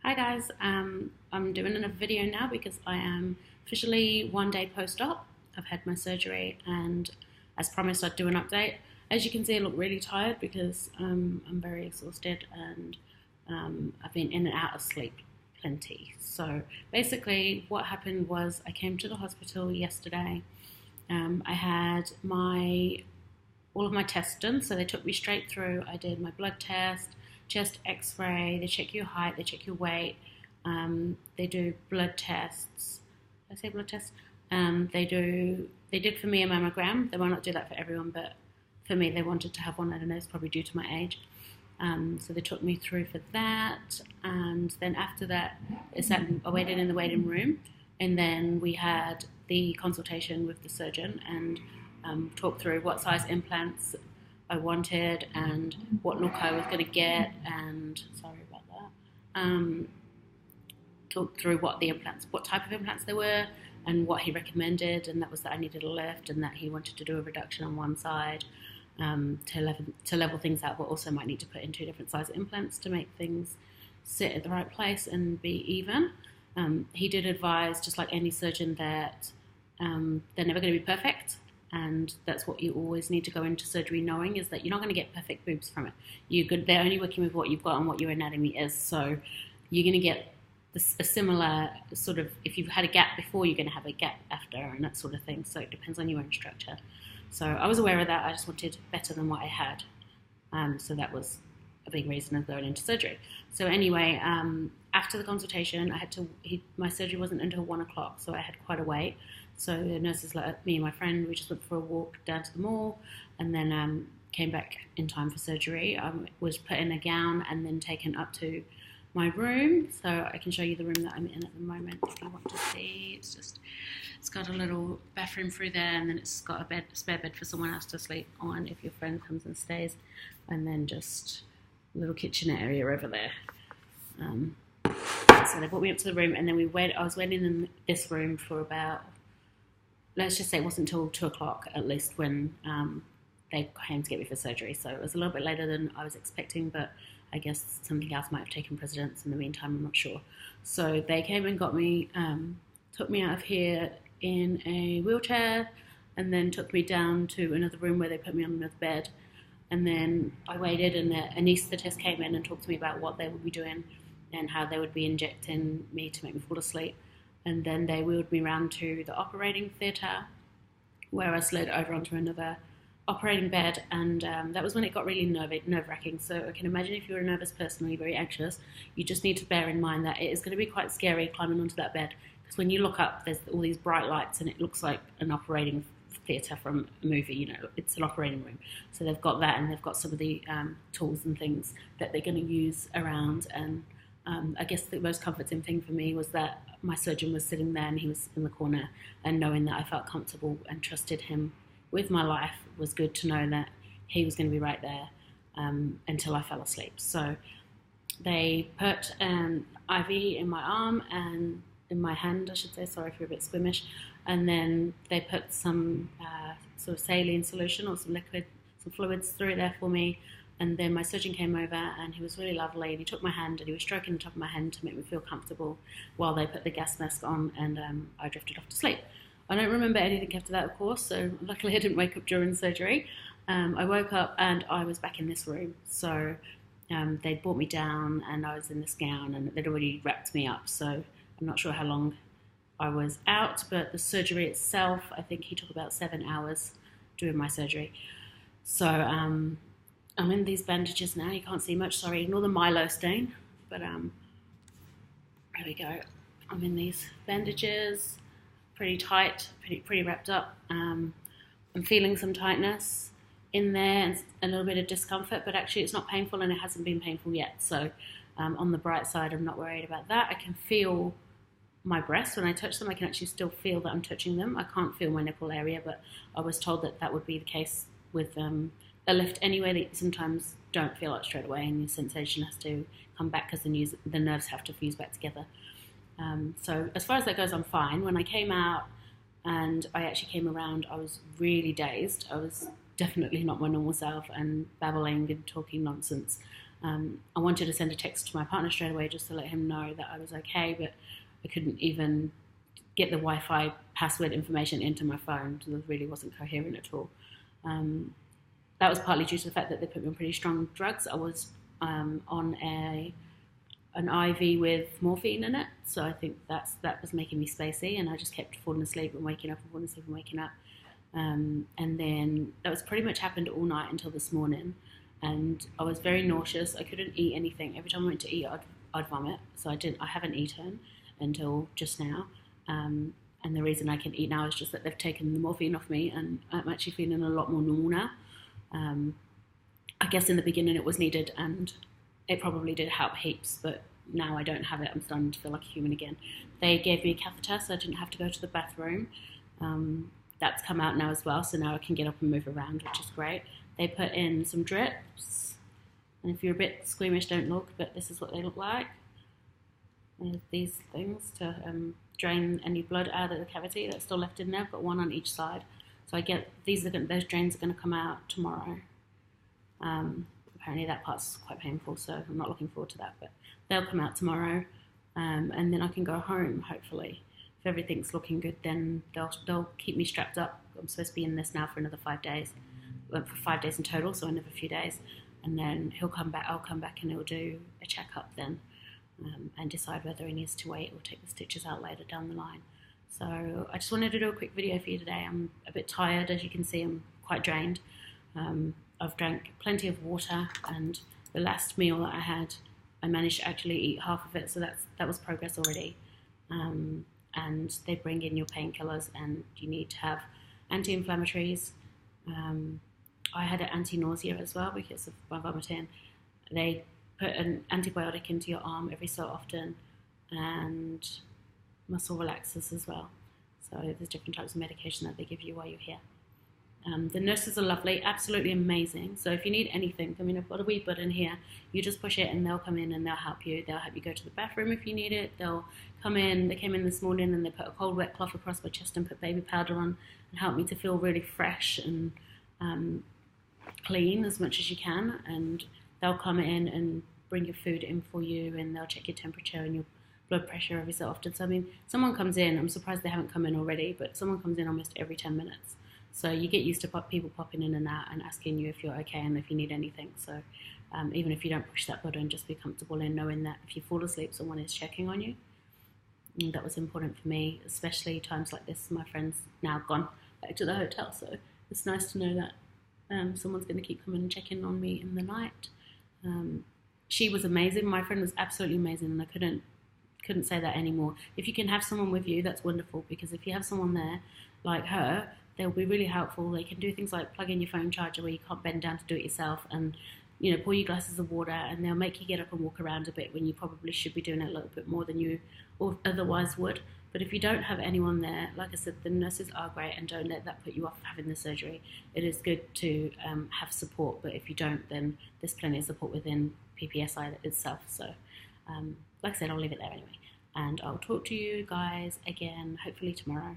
Hi guys, I'm doing a video now because I am officially 1 day post-op. I've had my surgery and as promised I'd do an update. As you can see I look really tired because I'm very exhausted and I've been in and out of sleep plenty. So basically what happened was I came to the hospital yesterday. I had all of my tests done, so they took me straight through. I did my blood test, chest x-ray, they check your height, they check your weight, they do blood tests. Did I say blood tests? They did for me a mammogram. They might not do that for everyone, but for me they wanted to have one. I don't know, it's probably due to my age. So they took me through for that, and then after that I waited in the waiting room, and then we had the consultation with the surgeon and talked through what size implants I wanted and what look I was going to get, and sorry about that. Talked through what type of implants they were, and what he recommended, and that was that I needed a lift, and that he wanted to do a reduction on one side to level things out, but also might need to put in two different size implants to make things sit at the right place and be even. He did advise, just like any surgeon, that they're never going to be perfect. And that's what you always need to go into surgery knowing, is that you're not going to get perfect boobs from it. They're only working with what you've got and what your anatomy is. So you're going to get a similar sort of, if you've had a gap before, you're going to have a gap after, and that sort of thing. So it depends on your own structure. So I was aware of that. I just wanted better than what I had. So that was a big reason of going into surgery. So anyway, after the consultation, my surgery wasn't until 1 o'clock, so I had quite a wait. So the nurses let me and my friend, we just went for a walk down to the mall, and then came back in time for surgery. I was put in a gown and then taken up to my room. So I can show you the room that I'm in at the moment if you want to see. It's got a little bathroom through there, and then it's got a spare bed for someone else to sleep on if your friend comes and stays, and then just a little kitchen area over there. So they brought me up to the room, and then I was waiting in this room for about, let's just say it wasn't until 2 o'clock at least when they came to get me for surgery. So it was a little bit later than I was expecting, but I guess something else might have taken precedence in the meantime, I'm not sure. So they came and got me, took me out of here in a wheelchair, and then took me down to another room where they put me on another bed. And then I waited, and the anaesthetist came in and talked to me about what they would be doing and how they would be injecting me to make me fall asleep. And then they wheeled me around to the operating theatre, where I slid over onto another operating bed, and that was when it got really nerve-wracking. So I can imagine if you're a nervous person or you're very anxious, you just need to bear in mind that it is going to be quite scary climbing onto that bed, because when you look up, there's all these bright lights, and it looks like an operating theatre from a movie. You know, it's an operating room. So they've got that, and they've got some of the tools and things that they're going to use around. And I guess the most comforting thing for me was that my surgeon was sitting there and he was in the corner, and knowing that I felt comfortable and trusted him with my life was good to know that he was going to be right there until I fell asleep. So they put an IV in my arm and in my hand, I should say, sorry if you're a bit squeamish, and then they put some sort of saline solution or some fluids through there for me. And then my surgeon came over, and he was really lovely, and he took my hand and he was stroking the top of my hand to make me feel comfortable while they put the gas mask on, and I drifted off to sleep. I don't remember anything after that, of course, so luckily I didn't wake up during surgery. I woke up and I was back in this room. So they'd brought me down, and I was in this gown, and they'd already wrapped me up. So I'm not sure how long I was out, but the surgery itself, I think he took about 7 hours doing my surgery. So I'm in these bandages now. You can't see much, sorry, ignore the Milo stain. But there we go. I'm in these bandages, pretty tight, pretty wrapped up. I'm feeling some tightness in there and a little bit of discomfort, but actually it's not painful, and it hasn't been painful yet. So on the bright side, I'm not worried about that. I can feel my breasts when I touch them. I can actually still feel that I'm touching them. I can't feel my nipple area, but I was told that that would be the case with a lift anyway, that you sometimes don't feel it straight away, and your sensation has to come back because the nerves have to fuse back together. So as far as that goes, I'm fine. When I came out and I actually came around, I was really dazed. I was definitely not my normal self and babbling and talking nonsense. I wanted to send a text to my partner straight away just to let him know that I was okay, but I couldn't even get the Wi-Fi password information into my phone, so it really wasn't coherent at all. That was partly due to the fact that they put me on pretty strong drugs. I was on an IV with morphine in it, so I think that was making me spacey, and I just kept falling asleep and waking up and falling asleep and waking up. And then that was pretty much happened all night until this morning, and I was very nauseous. I couldn't eat anything. Every time I went to eat, I'd vomit, so I haven't eaten until just now. And the reason I can eat now is just that they've taken the morphine off me, and I'm actually feeling a lot more normal now. I guess in the beginning it was needed, and it probably did help heaps, but now I don't have it. I'm starting to feel like a human again. They gave me a catheter, so I didn't have to go to the bathroom. That's come out now as well, so now I can get up and move around, which is great. They put in some drips, and if you're a bit squeamish, don't look, but this is what they look like. There's these things to drain any blood out of the cavity that's still left in there. I've got one on each side. So I get those drains are going to come out tomorrow. Apparently that part's quite painful, so I'm not looking forward to that, but they'll come out tomorrow, and then I can go home, hopefully. If everything's looking good, then they'll keep me strapped up. I'm supposed to be in this now for another 5 days, for 5 days in total, so another few days, and then he'll come back, I'll come back, and he'll do a checkup then, and decide whether he needs to wait or take the stitches out later down the line. So I just wanted to do a quick video for you today. I'm a bit tired, as you can see. I'm quite drained. I've drank plenty of water, and the last meal that I had, I managed to actually eat half of it, so that was progress already. And they bring in your painkillers, and you need to have anti-inflammatories. I had an anti-nausea as well because of my vomiting. They put an antibiotic into your arm every so often, and muscle relaxers as well. So there's different types of medication that they give you while you're here. The nurses are lovely, absolutely amazing. So if you need anything, I mean, I've got a wee button here. You just push it and they'll come in and they'll help you. They'll help you go to the bathroom if you need it. They'll come in. They came in this morning and they put a cold wet cloth across my chest and put baby powder on and helped me to feel really fresh and clean as much as you can. And they'll come in and bring your food in for you, and they'll check your temperature and your blood pressure every so often. So I mean, someone comes in, I'm surprised they haven't come in already, but someone comes in almost every 10 minutes. So you get used to people popping in and out and asking you if you're okay and if you need anything. So even if you don't push that button, just be comfortable in knowing that if you fall asleep, someone is checking on you. And that was important for me, especially times like this. My friend's now gone back to the hotel, so it's nice to know that someone's going to keep coming and checking on me in the night. She was amazing. My friend was absolutely amazing, and I couldn't say that anymore. If you can have someone with you, that's wonderful, because if you have someone there like her, they'll be really helpful. They can do things like plug in your phone charger where you can't bend down to do it yourself, and pour you glasses of water, and they'll make you get up and walk around a bit when you probably should be doing it a little bit more than you otherwise would. But if you don't have anyone there, like I said, the nurses are great, and don't let that put you off having the surgery. It is good to have support, but if you don't, then there's plenty of support within PPSI itself. So like I said, I'll leave it there anyway, and I'll talk to you guys again hopefully tomorrow.